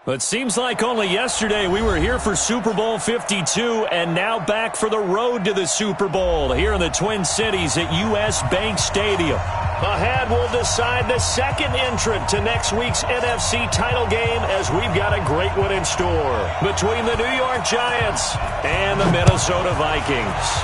It seems like only yesterday we were here for Super Bowl 52 and now back for the road to the Super Bowl here in the Twin Cities at US Bank Stadium. Ahead, we'll decide the second entrant to next week's NFC title game as we've got a great one in store between the New York Giants and the Minnesota Vikings.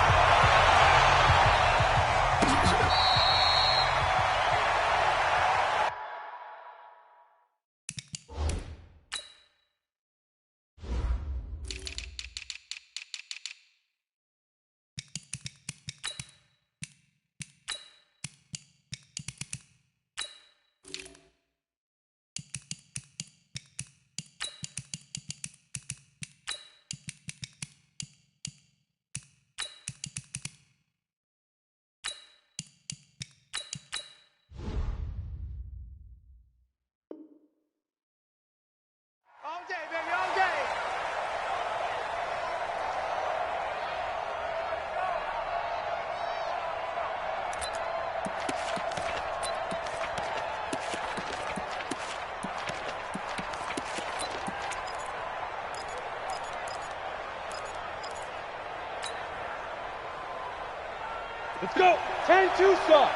Let's go. 10-2 start.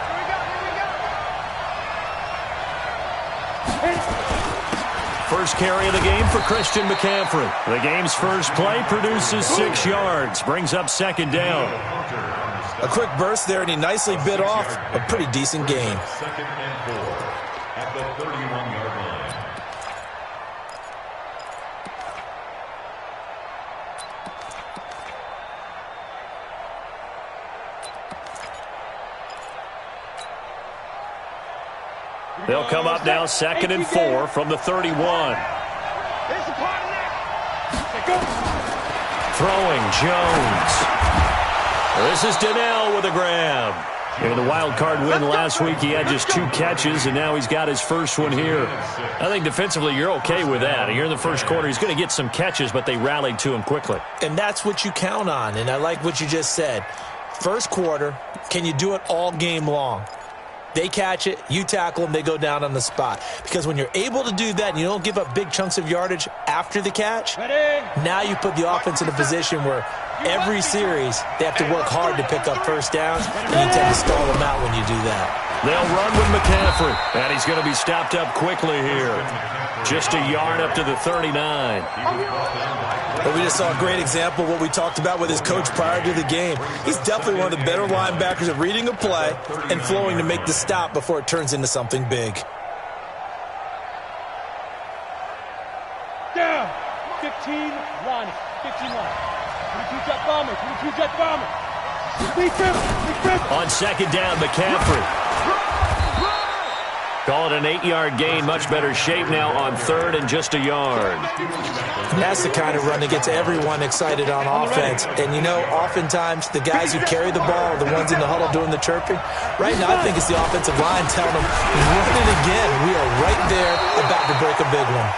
Here we go. First carry of the game for Christian McCaffrey. The game's first play produces 6 yards, brings up second down. A quick burst there, and he nicely bit off a pretty decent gain. Second and 4 at the 31-yard line. They'll come up now second and 4 from the 31. Throwing Jones. This is Donnell with a grab. In the wild card win last week, he had just 2 catches, and now he's got his first one here. I think defensively you're okay with that. Here in the first quarter, he's going to get some catches, but they rallied to him quickly. And that's what you count on, and I like what you just said. First quarter, can you do it all game long? They catch it, you tackle them, they go down on the spot. Because when you're able to do that and you don't give up big chunks of yardage after the catch, now you put the offense in a position where every series they have to work hard to pick up first downs, and you tend to stall them out when you do that. They'll run with McCaffrey, and he's going to be stopped up quickly here. Just a yard up to the 39. But we just saw a great example of what we talked about with his coach prior to the game. He's definitely one of the better linebackers at reading a play and flowing to make the stop before it turns into something big. Down. 15 line. 15 line. 22 jet bomber. 22 jet bomber. Big trip. On second down, McCaffrey. Call it an 8-yard gain. Much better shape now on third and just a yard. And that's the kind of run that gets everyone excited on offense. And, you know, oftentimes the guys who carry the ball are the ones in the huddle doing the chirping. Right now, I think it's the offensive line telling them, run it again. We are right there about to break a big one.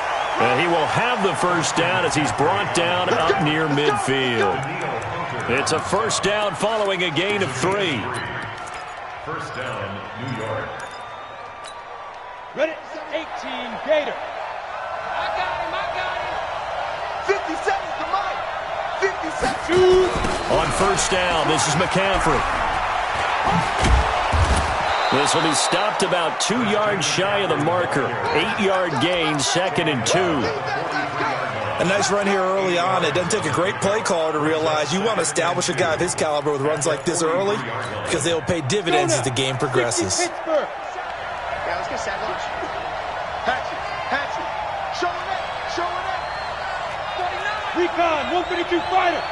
And he will have the first down as he's brought down up near midfield. It's a first down following a gain of 3. First down, New York. Ready? 18 Gator. I got him. 50 seconds to Mike. 50 seconds. On first down, this is McCaffrey. This will be stopped about 2 yards shy of the marker. 8-yard gain, second and 2. A nice run here early on. It doesn't take a great play caller to realize you want to establish a guy of his caliber with runs like this early because they will pay dividends as the game progresses. Pittsburgh. Yeah, let's get set launch. Hatchet. Showing it. 49. Recon, 152 fighter.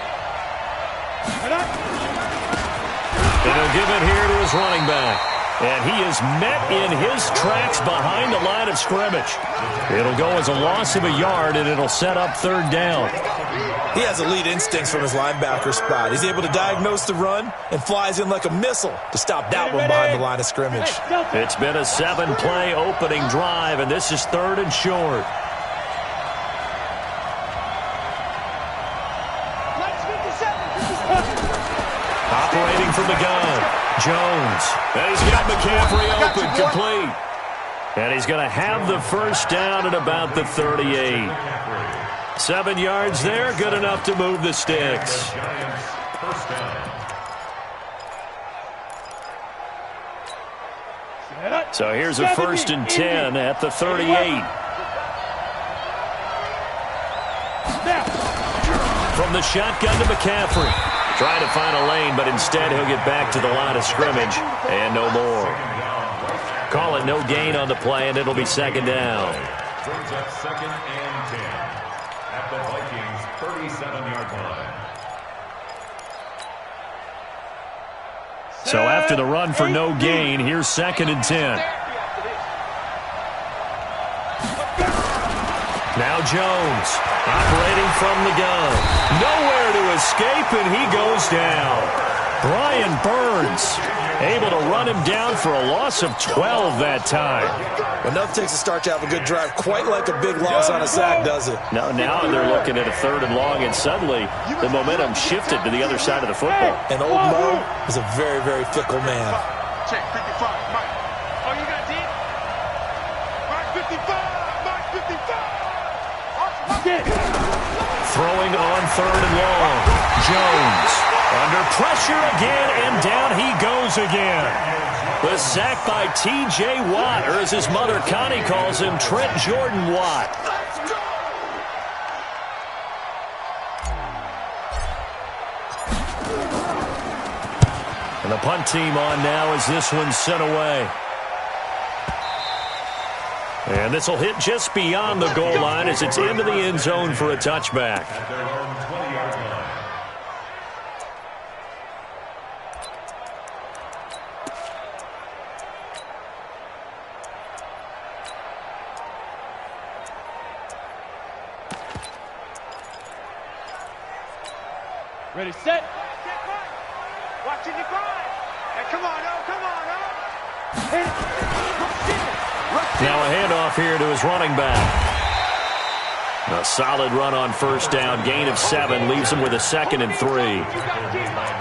And he'll give it here to his running back. And he is met in his tracks behind the line of scrimmage. It'll go as a loss of a yard, and it'll set up third down. He has elite instincts from his linebacker spot. He's able to diagnose the run and flies in like a missile to stop that one behind the line of scrimmage. It's been a 7-play opening drive, and this is third and short. Operating from the gun, Jones. And he's got McCaffrey open, complete. And he's going to have the first down at about the 38. 7 yards there, good enough to move the sticks. First down. So here's a 1st and 10 at the 38. From the shotgun to McCaffrey. Trying to find a lane, but instead he'll get back to the line of scrimmage and no more. Call it no gain on the play, and it'll be 2nd down. Brings up 2nd and 10 at the Vikings' 37-yard line. So after the run for no gain, here's 2nd and 10. Now Jones operating from the gun. Nowhere to escape, and he goes down. Brian Burns able to run him down for a loss of 12 that time. Enough takes a start to have a good drive, quite like a big loss on a sack, does it? Now they're looking at a 3rd and long, and suddenly the momentum shifted to the other side of the football. And old Mo is a very, very fickle man. Check 55, Mike. Oh, you got D? Mike 55, Mike 55. Throwing on 3rd and long. Jones under pressure again, and down he goes again. The sack by T.J. Watt, or as his mother Connie calls him, Trent Jordan Watt. And the punt team on now as this one's sent away. And this will hit just beyond the goal line as it's into the end zone for a touchback. At their own 20-yard line. Ready, set. Watching you grind. Hey, come on, oh, come on, oh. Now a handoff here to his running back. A solid run on 1st down. Gain of 7 leaves him with a 2nd and 3.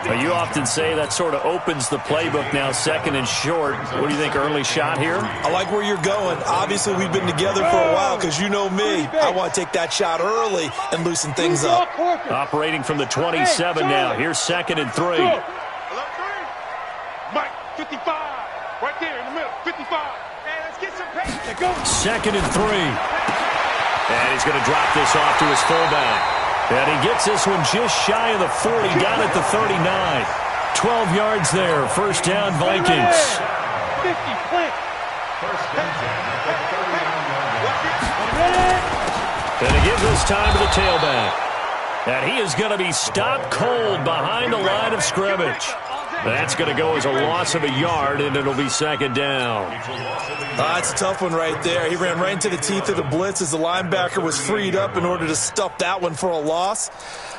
Now, you often say that sort of opens the playbook now, 2nd and short. What do you think, early shot here? I like where you're going. Obviously, we've been together for a while because you know me. I want to take that shot early and loosen things up. Operating from the 27 now. Here's 2nd and 3. Mike 55. Right there in the middle. 55. Hey, let's get some pace. 2nd and 3. And he's going to drop this off to his fullback. And he gets this one just shy of the 40, down at the 39. 12 yards there. 1st down, Vikings. 50, plant. First and 10 at the 39-yard line. And he gives this time to the tailback. And he is going to be stopped cold behind the line of scrimmage. That's going to go as a loss of a yard, and it'll be 2nd down. That's a tough one right there. He ran right into the teeth of the blitz as the linebacker was freed up in order to stuff that one for a loss.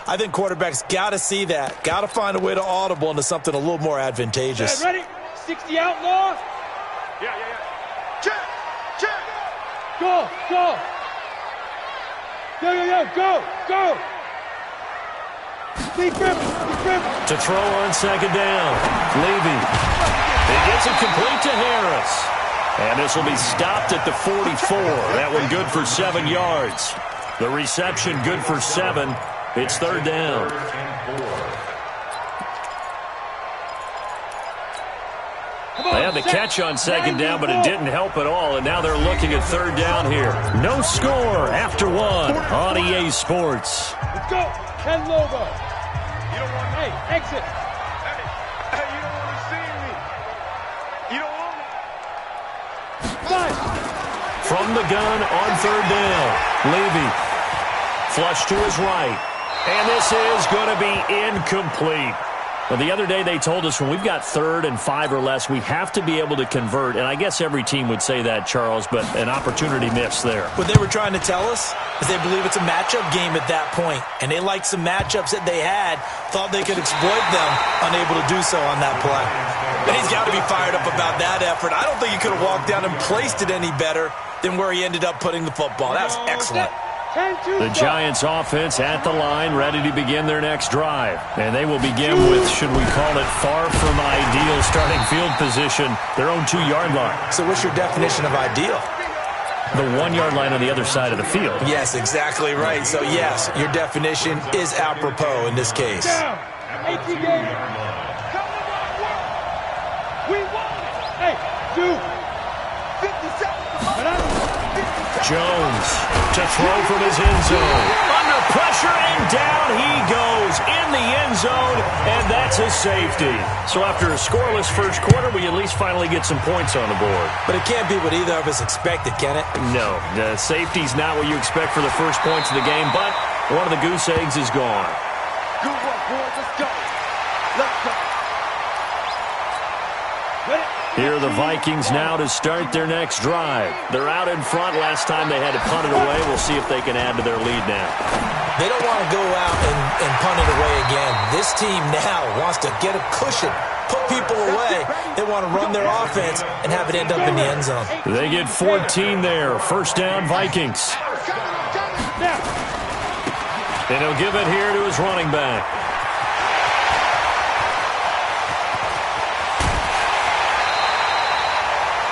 I think quarterbacks got to see that. Got to find a way to audible into something a little more advantageous. Ready? 60 outlaw. Yeah. Check. Go. Go. Deep grip. To throw on 2nd down. Levy. He gets it complete to Harris. And this will be stopped at the 44. That one good for 7 yards. The reception good for 7. It's 3rd down. They had the catch on 2nd down, but it didn't help at all. And now they're looking at 3rd down here. No score after 1 on EA Sports. Let's go. Ken Lobo. You don't want me. Hey, exit. Hey, you don't want to see me. You don't want me. 5. From the gun on 3rd down. Levy. Flush to his right. And this is going to be incomplete. Well, the other day they told us when we've got 3rd and 5 or less, we have to be able to convert. And I guess every team would say that, Charles, but an opportunity missed there. What they were trying to tell us is they believe it's a matchup game at that point. And they liked some matchups that they had, thought they could exploit them, unable to do so on that play. And he's got to be fired up about that effort. I don't think he could have walked down and placed it any better than where he ended up putting the football. That was excellent. The Giants offense at the line, ready to begin their next drive. And they will begin with, should we call it, far from ideal starting field position, their own 2-yard line. So what's your definition of ideal? The 1-yard line on the other side of the field. Yes, exactly right. So, yes, your definition is apropos in this case. 18 games. We won it. Hey, dude. 57. Jones to throw from his end zone. Under pressure and down he goes in the end zone, and that's a safety. So after a scoreless first quarter, we at least finally get some points on the board. But it can't be what either of us expected, can it? No, the safety's not what you expect for the first points of the game, but one of the goose eggs is gone. Good work, boys. Let's go. Let's go. Here are the Vikings now to start their next drive. They're out in front. Last time they had to punt it away. We'll see if they can add to their lead now. They don't want to go out and punt it away again. This team now wants to get a cushion, put people away. They want to run their offense and have it end up in the end zone. They get 14 there. First down, Vikings. And he'll give it here to his running back.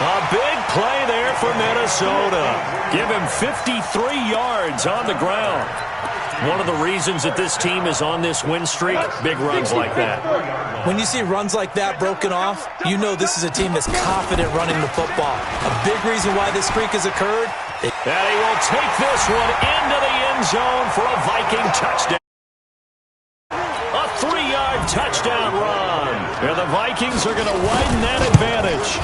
A big play there for Minnesota. Give him 53 yards on the ground. One of the reasons that this team is on this win streak, big runs like that. When you see runs like that broken off, you know this is a team that's confident running the football. A big reason why this streak has occurred. And he will take this one into the end zone for a Viking touchdown. A 3-yard touchdown run. And the Vikings are going to widen that advantage.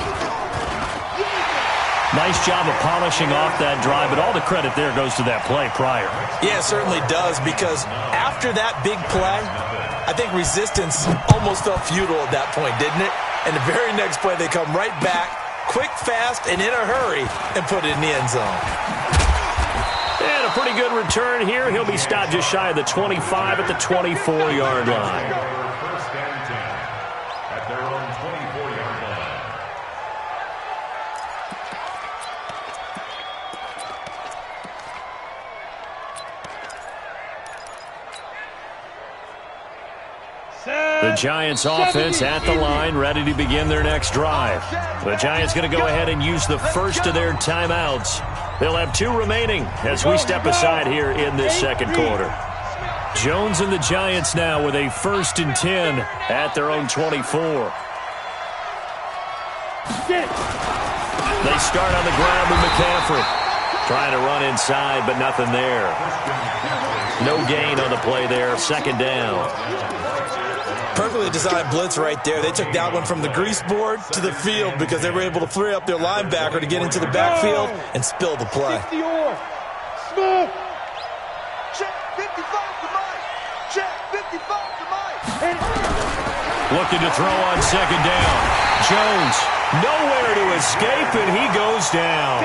Nice job of polishing off that drive, but all the credit there goes to that play prior. Yeah, it certainly does, because after that big play, I think resistance almost felt futile at that point, didn't it? And the very next play, they come right back, quick, fast, and in a hurry, and put it in the end zone. And a pretty good return here. He'll be stopped just shy of the 25 at the 24-yard line. First and 10 at their own 24-yard line. The Giants offense at the line, ready to begin their next drive. The Giants going to go ahead and use the first of their timeouts. They'll have 2 remaining as we step aside here in this second quarter. Jones and the Giants now with a 1st and 10 at their own 24. They start on the ground with McCaffrey. Trying to run inside, but nothing there. No gain on the play there. Second down. Perfectly designed blitz right there. They took that one from the grease board to the field because they were able to free up their linebacker to get into the backfield and spill the play. Smooth. Check 55 to Mike. Check 55 to Mike. Looking to throw on second down. Jones, nowhere to escape, and he goes down.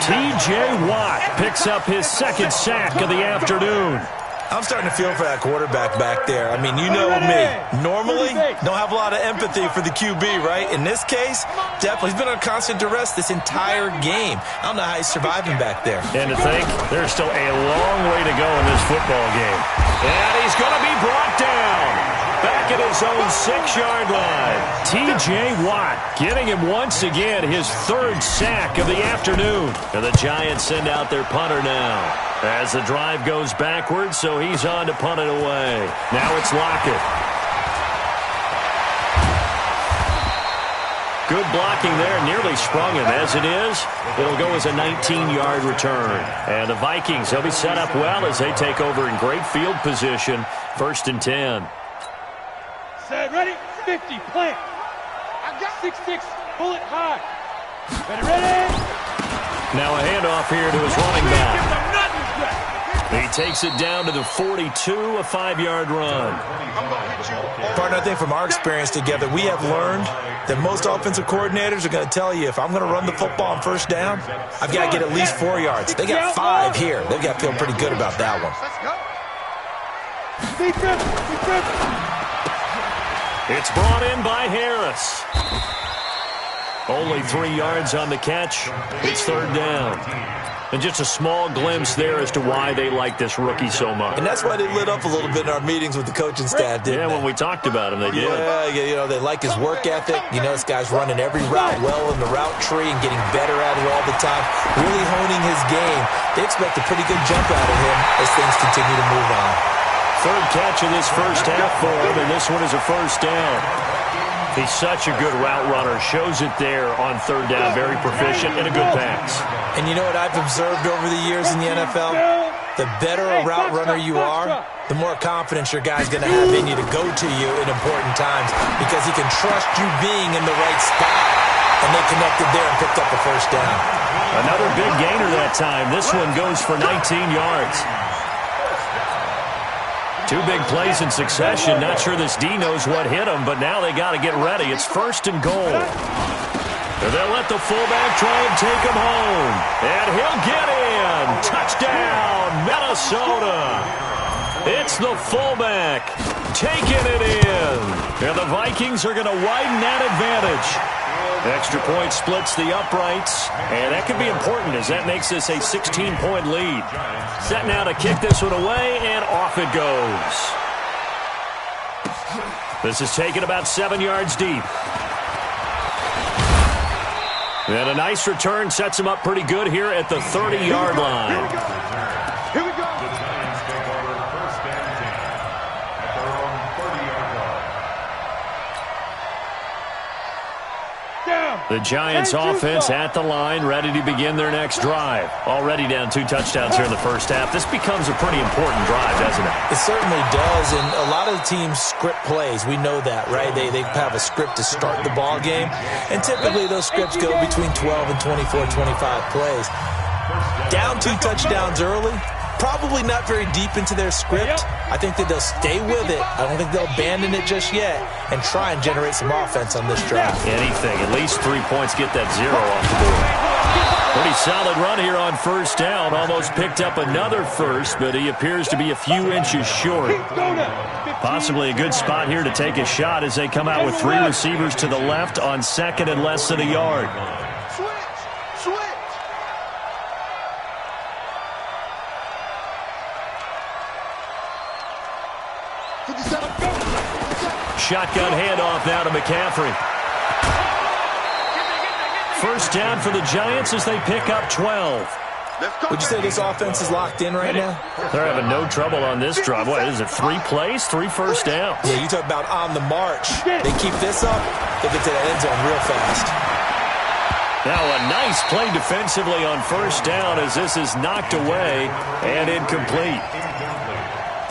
T.J. Watt picks up his 2nd sack of the afternoon. I'm starting to feel for that quarterback back there. I mean, you know me. Normally, don't have a lot of empathy for the QB, right? In this case, definitely. He's been on constant duress this entire game. I don't know how he's surviving back there. And to think, there's still a long way to go in this football game. And he's going to be brought down. Back at his own 6-yard line. T.J. Watt getting him once again his 3rd sack of the afternoon. And the Giants send out their punter now. As the drive goes backwards, so he's on to punt it away. Now it's Lockett. Good blocking there, nearly sprung him. As it is, it'll go as a 19-yard return. And the Vikings, they'll be set up well as they take over in great field position. 1st and 10. Set, ready, 50, plant. I got 6-6, bullet high. Ready. Now a handoff here to his running back. He takes it down to the 42, a 5-yard run. Partner, I think from our experience together, we have learned that most offensive coordinators are going to tell you, if I'm going to run the football on 1st down, I've got to get at least 4 yards. They got 5 here. They've got to feel pretty good about that one. It's brought in by Harris. Only 3 yards on the catch. It's third down. And just a small glimpse there as to why they like this rookie so much. And that's why they lit up a little bit in our meetings with the coaching staff, didn't they? When we talked about him, they did. Yeah, they like his work ethic. This guy's running every route well in the route tree and getting better at it all the time, really honing his game. They expect a pretty good jump out of him as things continue to move on. Third catch of this first half for him, and this one is a first down. He's such a good route runner. Shows it there on third down. Very proficient and a good pass. And you know what I've observed over the years in the NFL? The better a route runner you are, the more confidence your guy's going to have in you to go to you in important times because he can trust you being in the right spot. And they connected there and picked up a first down. Another big gainer that time. This one goes for 19 yards. 2 big plays in succession. Not sure this D knows what hit him, but now they got to get ready. It's first and goal. And they'll let the fullback try and take him home. And he'll get in. Touchdown, Minnesota. It's the fullback taking it in. And the Vikings are going to widen that advantage. Extra point splits the uprights, and that could be important as that makes this a 16-point lead. Set now to kick this one away, and off it goes. This is taken about 7 yards deep. And a nice return sets him up pretty good here at the 30-yard line. Here we go. The Giants take over first and 10 at their own 30-yard line. The Giants offense at the line, ready to begin their next drive. Already down 2 touchdowns here in the first half. This becomes a pretty important drive, doesn't it? It certainly does, and a lot of the teams script plays. We know that, right? They have a script to start the ball game, and typically those scripts go between 12 and 24, 25 plays. Down 2 touchdowns early, probably not very deep into their script. I think that they'll stay with it. I don't think they'll abandon it just yet and try and generate some offense on this drive. Anything. At least 3 points, get that 0 off the board. Pretty solid run here on first down. Almost picked up another first, but he appears to be a few inches short. Possibly a good spot here to take a shot as they come out with 3 receivers to the left on second and less than a yard. Shotgun handoff now to McCaffrey. First down for the Giants as they pick up 12. Would you say this offense is locked in right now? They're having no trouble on this drive. What is it, 3 plays, 3 first downs? Yeah, you talk about on the march. They keep this up, they get to the end zone real fast. Now a nice play defensively on first down as this is knocked away and incomplete.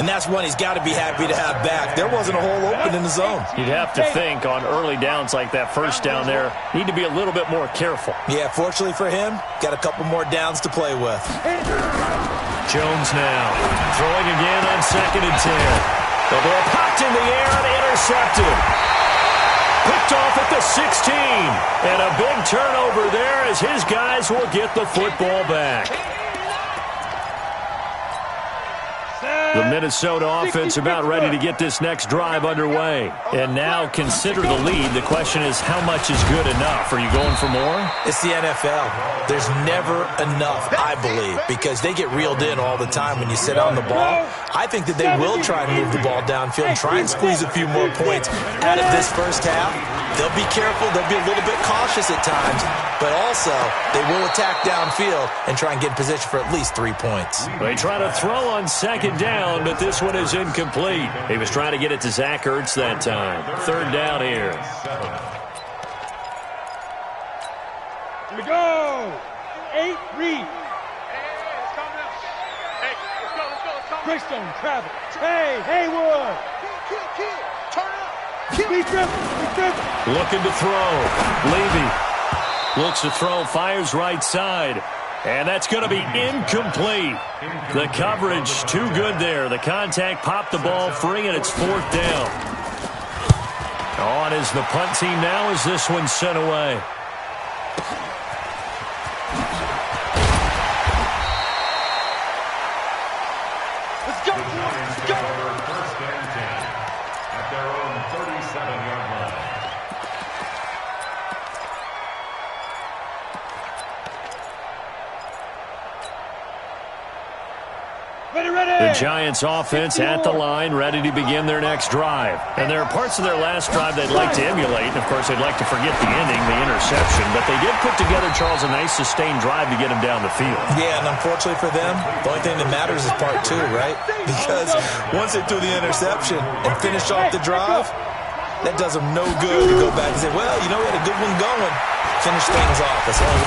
And that's one he's got to be happy to have back. There wasn't a hole open in the zone. You'd have to think on early downs like that first down there, need to be a little bit more careful. Yeah, fortunately for him, got a couple more downs to play with. Jones now, throwing again on second and 10. The ball popped in the air and intercepted. Picked off at the 16. And a big turnover there as his guys will get the football back. The Minnesota offense about ready to get this next drive underway. And now consider the lead. The question is, how much is good enough? Are you going for more? It's the NFL. There's never enough, I believe, because they get reeled in all the time when you sit on the ball. I think that they will try and move the ball downfield and try and squeeze a few more points out of this first half. They'll be careful. They'll be a little bit cautious at times, but also they will attack downfield and try and get in position for at least 3 points. They try to throw on second down, but this one is incomplete. He was trying to get it to Zach Ertz that time. Third down here. Here we go. 8 read. Greystone, travel. Hey, Haywood. Turn up. Be driven. Looking to throw. Levy looks to throw, fires right side. And that's going to be incomplete. The coverage too good there. The contact popped the ball free, and it's fourth down. On is the punt team now as this one's sent away. Let's go. Giants take over first and 10 at their own 37-yard line. The Giants offense at the line, ready to begin their next drive. And there are parts of their last drive they'd like to emulate. And, of course, they'd like to forget the ending, the interception. But they did put together, Charles, a nice sustained drive to get him down the field. Yeah, and unfortunately for them, the only thing that matters is part two, right? Because once they threw the interception and finished off the drive, that does them no good to go back and say, well, you know, we had a good one going. Finish things off. That's all.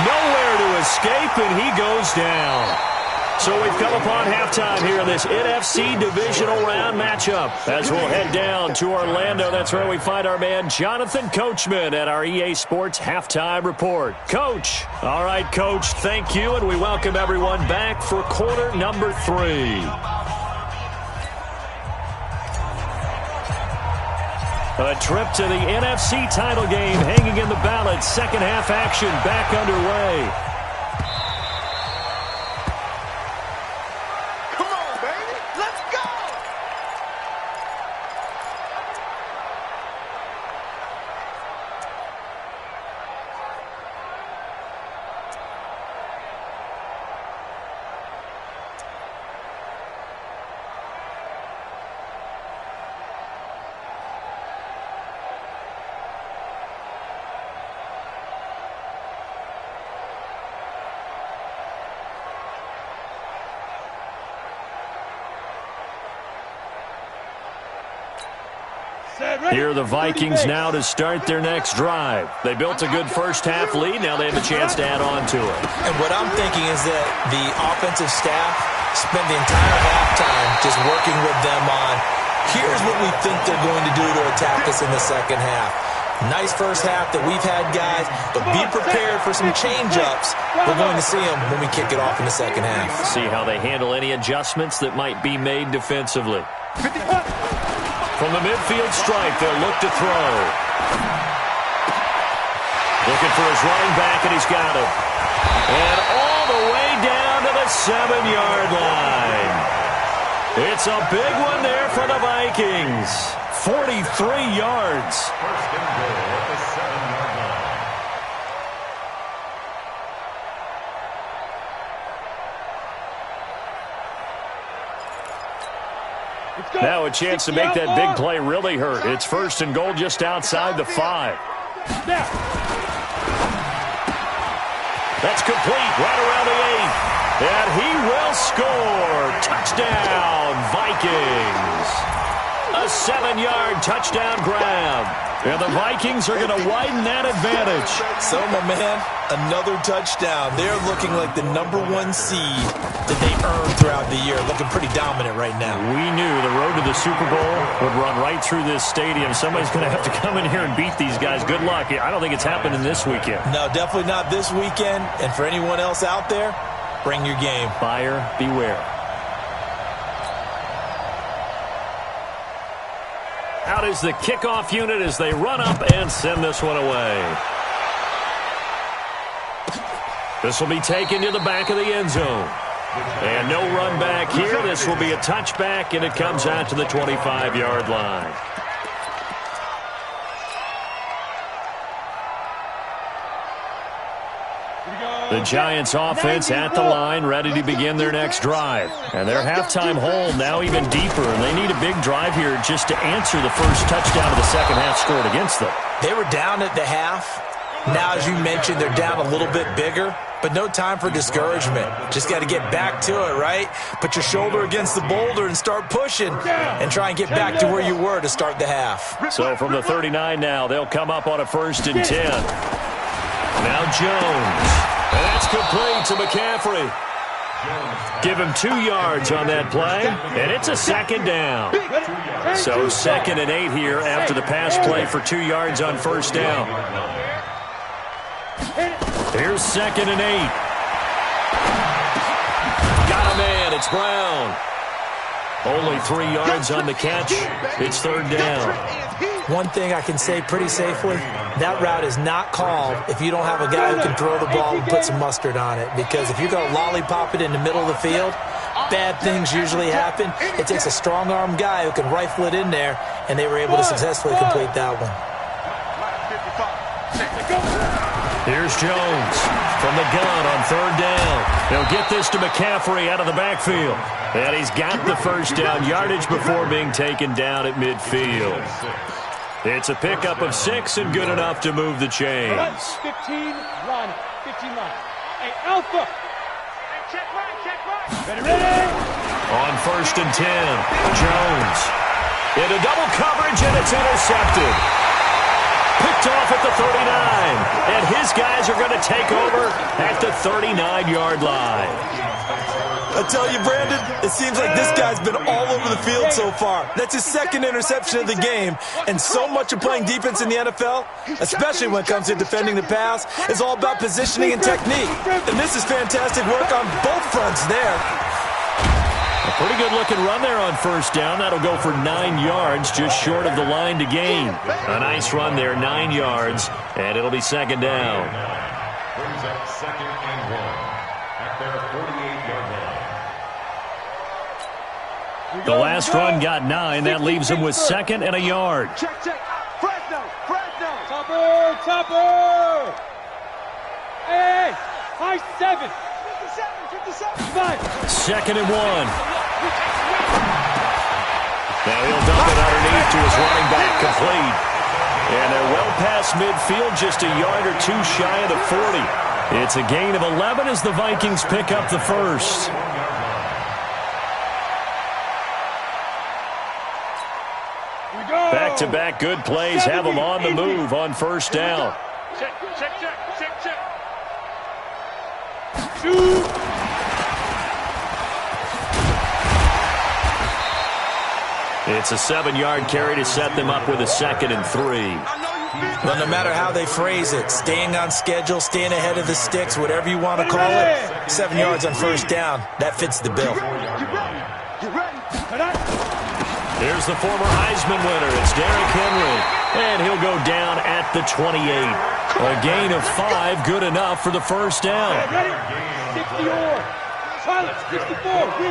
Nowhere to escape, and he goes down. So we've come upon halftime here in this NFC Divisional Round matchup. As we'll head down to Orlando, that's where we find our man Jonathan Coachman at our EA Sports Halftime Report. Coach. All right, Coach, thank you, and we welcome everyone back for quarter number 3. A trip to the NFC title game hanging in the balance. Second half action back underway. Here are the Vikings now to start their next drive. They built a good first-half lead. Now they have a chance to add on to it. And what I'm thinking is that the offensive staff spent the entire halftime just working with them on, here's what we think they're going to do to attack us in the second half. Nice first half that we've had, guys, but be prepared for some change-ups. We're going to see them when we kick it off in the second half. See how they handle any adjustments that might be made defensively. From the midfield stripe, they'll look to throw. Looking for his running back, and he's got him. And all the way down to the 7-yard line. It's a big one there for the Vikings. 43 yards. First and goal at the 7-yard line. Now a chance to make that big play really hurt. It's first and goal just outside the 5. That's complete right around the 8. And he will score. Touchdown, Vikings. A 7-yard touchdown grab. And the Vikings are going to widen that advantage. So, my man, another touchdown. They're looking like the #1 seed that they earned throughout the year. Looking pretty dominant right now. We knew the road to the Super Bowl would run right through this stadium. Somebody's going to have to come in here and beat these guys. Good luck. I don't think it's happening this weekend. No, definitely not this weekend. And for anyone else out there, bring your game. Buyer beware. Out is the kickoff unit as they run up and send this one away. This will be taken to the back of the end zone. And no run back here. This will be a touchback, and it comes out to the 25-yard line. The Giants offense at the line, ready to begin their next drive. And their halftime hole now even deeper, and they need a big drive here just to answer the first touchdown of the second half scored against them. They were down at the half. Now, as you mentioned, they're down a little bit bigger, but no time for discouragement. Just got to get back to it, right? Put your shoulder against the boulder and start pushing and try and get back to where you were to start the half. So from the 39 now, they'll come up on a 1st and 10. Now Jones. And that's complete to McCaffrey. Give him 2 yards on that play, and it's a 2nd down. So 2nd and 8 here after the pass play for 2 yards on 1st down. Here's 2nd and 8. Got a man, it's Brown. Only 3 yards on the catch. It's 3rd down. One thing I can say pretty safely, that route is not called if you don't have a guy who can throw the ball and put some mustard on it. Because if you're going to lollipop it in the middle of the field, bad things usually happen. It takes a strong-arm guy who can rifle it in there, and they were able to successfully complete that one. Here's Jones from the gun on third down. He'll get this to McCaffrey out of the backfield. And he's got the first down yardage before being taken down at midfield. It's a pickup of 6 and good enough to move the chains. 15 line. 15 line. Hey, Alpha. Hey, check right. Ready. On first and 10, Jones. Into double coverage, and it's intercepted. Picked off at the 39, and his guys are going to take over at the 39-yard line. I tell you, Brandon, it seems like this guy's been all over the field so far. That's his second interception of the game, and so much of playing defense in the NFL, especially when it comes to defending the pass, is all about positioning and technique. And this is fantastic work on both fronts there. A pretty good-looking run there on first down. That'll go for 9 yards, just short of the line to gain. A nice run there, 9 yards, and it'll be second down. Brings up second and 1 at their 48-yard line. The last run got 9. That leaves him with second and a yard. Check. Fresno. Topper. Hey. High 7. 57. Second and 1. Now he'll dump it underneath to his running back, complete. And they're well past midfield, just a yard or 2 shy of the 40. It's a gain of 11 as the Vikings pick up the first. Back-to-back good plays have them on the move on first down. Check. Shoot. It's a 7-yard carry to set them up with a second and 3. Well, no matter how they phrase it, staying on schedule, staying ahead of the sticks, whatever you want to call it, 7 yards on first down, that fits the bill. Here's the former Heisman winner. It's Derrick Henry. And he'll go down at the 28. A gain of 5, good enough for the first down. Ready? 60 or. Silence. 64.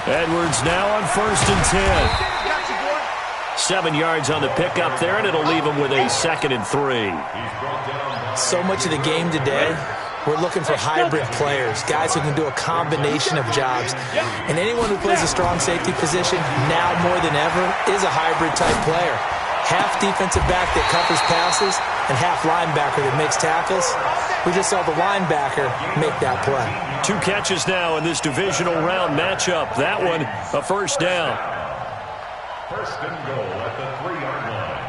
Edwards now on first and 10. 7 yards on the pickup there, and it'll leave him with a second and 3. So much of the game today, we're looking for hybrid players, guys who can do a combination of jobs. And anyone who plays a strong safety position, now more than ever, is a hybrid-type player. Half defensive back that covers passes and half linebacker that makes tackles. We just saw the linebacker make that play. 2 catches now in this divisional round matchup. That one, a first down. First and goal at the 3-yard line.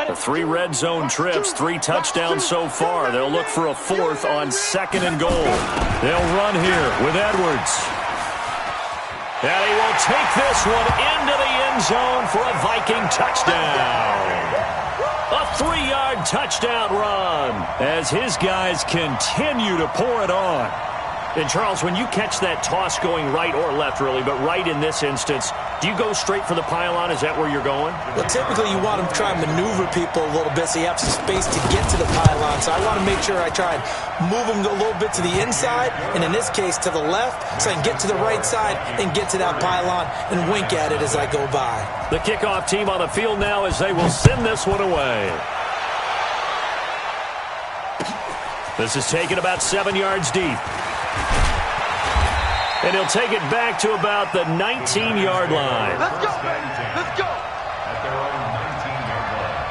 The 3 red zone trips, 3 touchdowns so far. They'll look for a 4th on second and goal. They'll run here with Edwards. And he will take this one into the end zone for a Viking touchdown. A 3-yard touchdown run as his guys continue to pour it on. And, Charles, when you catch that toss going right or left, really, but right in this instance, do you go straight for the pylon? Is that where you're going? Well, typically you want to try and maneuver people a little bit so you have some space to get to the pylon. So I want to make sure I try and move them a little bit to the inside, and in this case to the left, so I can get to the right side and get to that pylon and wink at it as I go by. The kickoff team on the field now as they will send this one away. This is taken about 7 yards deep. And he'll take it back to about the 19-yard line. Let's go, baby. Let's go. At their own 19-yard line.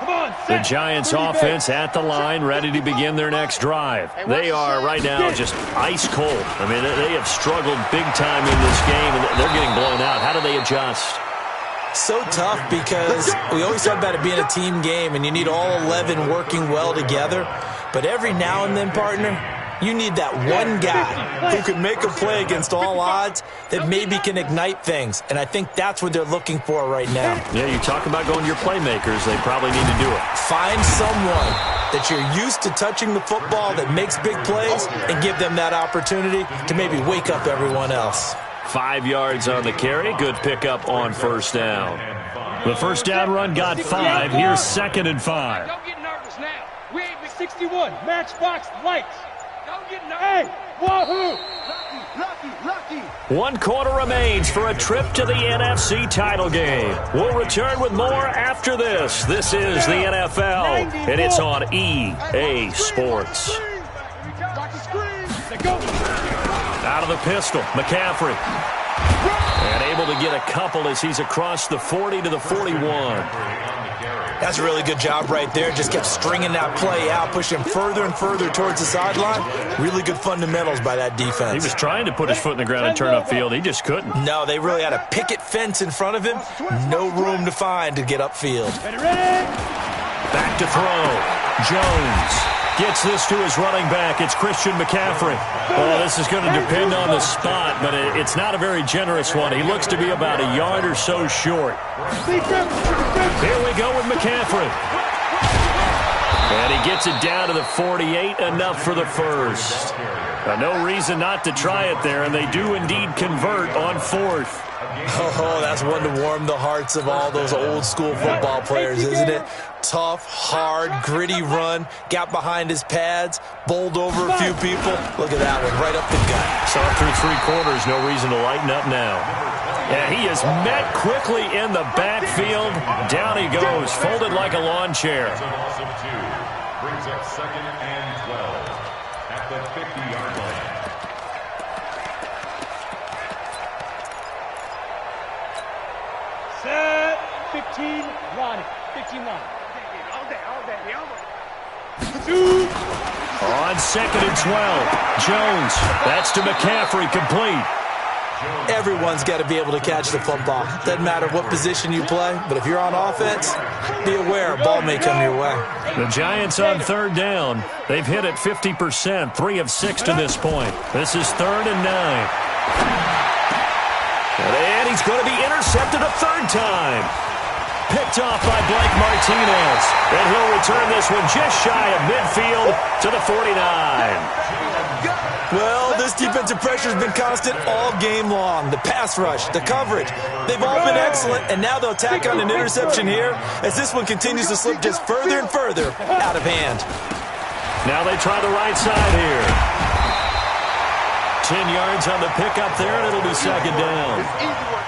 Come on, The Giants offense at the line, ready to begin their next drive. They are right now just ice cold. I mean, they have struggled big time in this game, and they're getting blown out. How do they adjust? So tough because we always talk about it being a team game and you need all 11 working well together. But every now and then, partner, you need that one guy who can make a play against all odds that maybe can ignite things. And I think that's what they're looking for right now. Yeah, you talk about going to your playmakers. They probably need to do it. Find someone that you're used to touching the football that makes big plays and give them that opportunity to maybe wake up everyone else. 5 yards on the carry. Good pickup on first down. The first down run got 5. Here's second and 5. Don't get nervous 61, Matchbox Lights. Hey, wahoo! Lucky. 1 quarter remains for a trip to the NFC title game. We'll return with more after this. This is the NFL, and it's on EA Sports. Out of the pistol, McCaffrey. And able to get a couple as he's across the 40 to the 41. That's a really good job right there. Just kept stringing that play out, pushing further and further towards the sideline. Really good fundamentals by that defense. He was trying to put his foot in the ground and turn upfield. He just couldn't. No, they really had a picket fence in front of him. No room to find to get upfield. Back to throw. Jones gets this to his running back. It's Christian McCaffrey. Oh, this is going to depend on the spot, but it's not a very generous one. He looks to be about a yard or so short. Here we go with McCaffrey. And he gets it down to the 48, enough for the first. No reason not to try it there, and they do indeed convert on 4th. Oh, that's one to warm the hearts of all those old-school football players, isn't it? Tough, hard, gritty run, got behind his pads, bowled over a few people. Look at that one, right up the gut. Saw it through 3 quarters, no reason to lighten up now. And he is met quickly in the backfield. Down he goes, folded like a lawn chair. Brings up 2nd and 12 at the 50-yard line. Set, 15, line. 15 line. All day. On 2nd and 12, Jones. That's to McCaffrey, complete. Everyone's got to be able to catch the football. Doesn't matter what position you play, but if you're on offense, be aware a ball may come your way. The Giants on 3rd down. They've hit it 50%, 3 of 6 to this point. This is 3rd and 9. And he's going to be intercepted a 3rd time. Picked off by Blake Martinez. And he'll return this one just shy of midfield to the 49. Well, this defensive pressure has been constant all game long. The pass rush, the coverage, they've all been excellent, and now they'll tack on an interception here as this one continues to slip just further and further out of hand. Now they try the right side here. 10 yards on the pickup there, and it'll be 2nd down.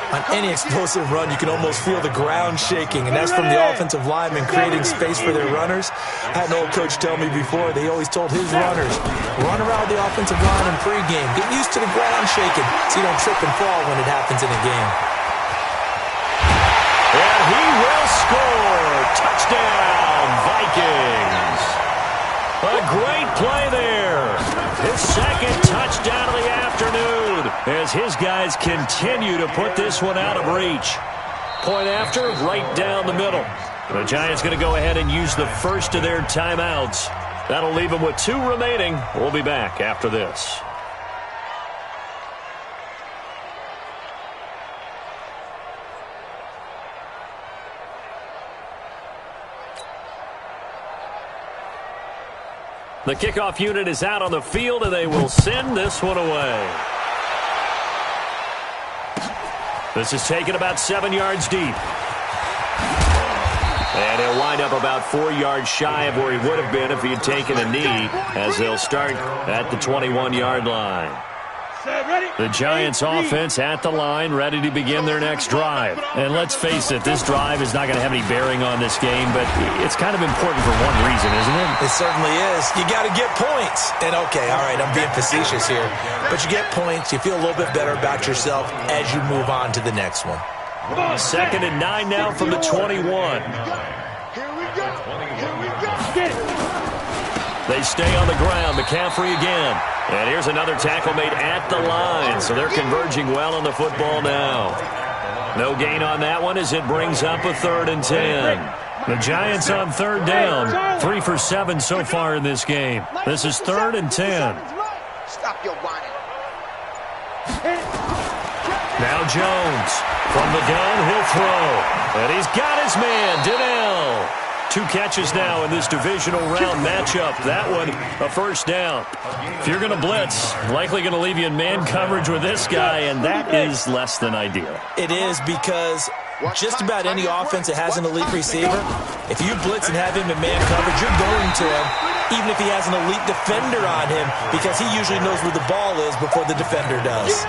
On any explosive run, you can almost feel the ground shaking, and that's from the offensive linemen creating space for their runners. I had an old coach tell me before, they always told his runners, run around the offensive line in pregame. Get used to the ground shaking so you don't trip and fall when it happens in a game. And he will score. Touchdown, Vikings. A great play there. His 2nd touchdown of the afternoon as his guys continue to put this one out of reach. Point after, right down the middle. The Giants going to go ahead and use the first of their timeouts. That'll leave them with 2 remaining. We'll be back after this. The kickoff unit is out on the field, and they will send this one away. This is taken about 7 yards deep. And he'll wind up about 4 yards shy of where he would have been if he had taken a knee, as they'll start at the 21-yard line. The Giants offense at the line, ready to begin their next drive. And let's face it, this drive is not going to have any bearing on this game, but it's kind of important for one reason, isn't it? It certainly is. You got to get points. And okay, all right, I'm being facetious here. But you get points, you feel a little bit better about yourself as you move on to the next one. 2nd and 9 now from the 21. Here we go. Get it. They stay on the ground. McCaffrey again. And here's another tackle made at the line. So they're converging well on the football now. No gain on that one as it brings up a 3rd and 10. The Giants on 3rd down. 3 for 7 so far in this game. This is 3rd and 10. Stop your whining. Now Jones. From the gun, he'll throw. And he's got his man, Donnell. 2 catches now in this divisional round matchup. That one, a 1st down. If you're going to blitz, likely going to leave you in man coverage with this guy, and that is less than ideal. It is because just about any offense that has an elite receiver, if you blitz and have him in man coverage, you're going to him. even if he has an elite defender on him, because he usually knows where the ball is before the defender does.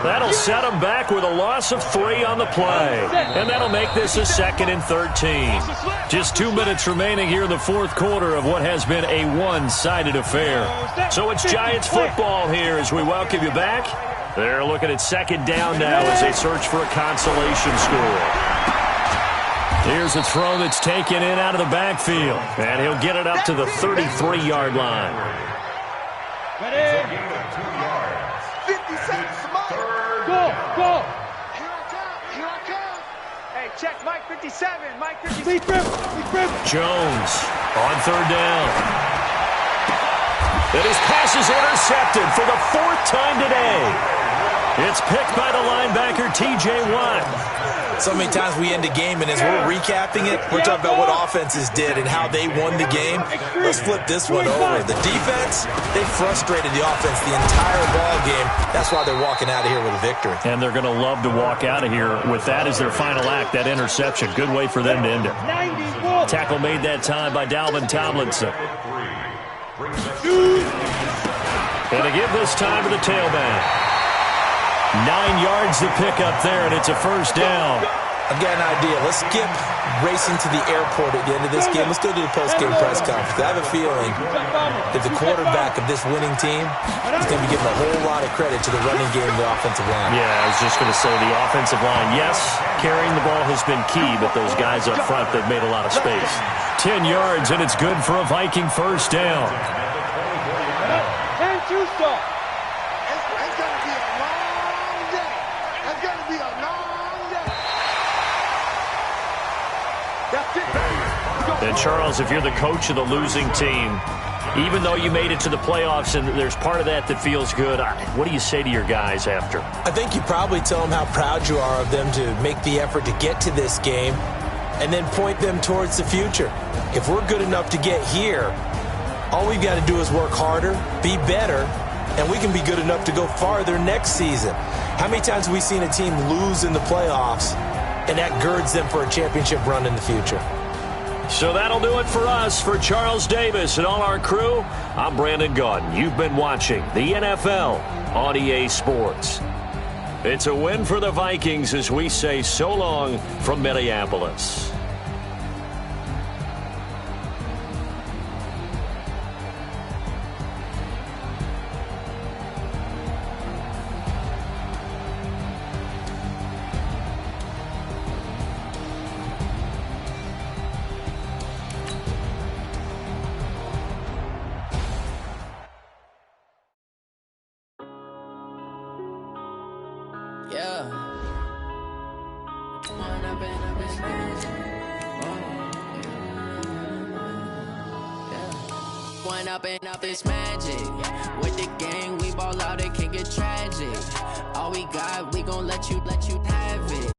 That'll set him back with a loss of 3 on the play. And that'll make this a 2nd and 13. Just 2 minutes remaining here in the fourth quarter of what has been a one-sided affair. So it's Giants football here as we welcome you back. They're looking at 2nd down now as they search for a consolation score. Here's a throw that's taken in out of the backfield. And he'll get it up to the 33-yard line. Ready? 50 seconds, Mike. Go. Here I come. Hey, check Mike 57. Mike 57. Lead grip. Jones on 3rd down. And his pass is intercepted for the 4th time today. It's picked by the linebacker, T.J. Watt. So many times we end a game, and as we're recapping it, we're talking about what offenses did and how they won the game. Let's flip this one over. The defense, they frustrated the offense the entire ball game. That's why they're walking out of here with a victory. And they're going to love to walk out of here with that as their final act, that interception. Good way for them to end it. Tackle made that time by Dalvin Tomlinson. And to give this time to the tailback. 9 yards to pick up there, and it's a 1st down. I've got an idea. Let's skip racing to the airport at the end of this game. Let's go to the post-game press conference. I have a feeling that the quarterback of this winning team is going to be giving a whole lot of credit to the running game and the offensive line. Yeah, I was just going to say the offensive line. Yes, carrying the ball has been key, but those guys up front, they've made a lot of space. 10 yards, and it's good for a Viking 1st down. And 2 stop. It's going to be a long day. It's going to be a long day. That's it. And Charles, if you're the coach of the losing team, even though you made it to the playoffs and there's part of that that feels good, what do you say to your guys after? I think you probably tell them how proud you are of them to make the effort to get to this game and then point them towards the future. If we're good enough to get here, all we've got to do is work harder, be better, and we can be good enough to go farther next season. How many times have we seen a team lose in the playoffs, and that girds them for a championship run in the future? So that'll do it for us. For Charles Davis and all our crew, I'm Brandon Gaudin. You've been watching the NFL on EA Sports. It's a win for the Vikings as we say so long from Minneapolis. Up this magic with the gang, we ball out, it can get tragic. All we got, we gon' let you have it.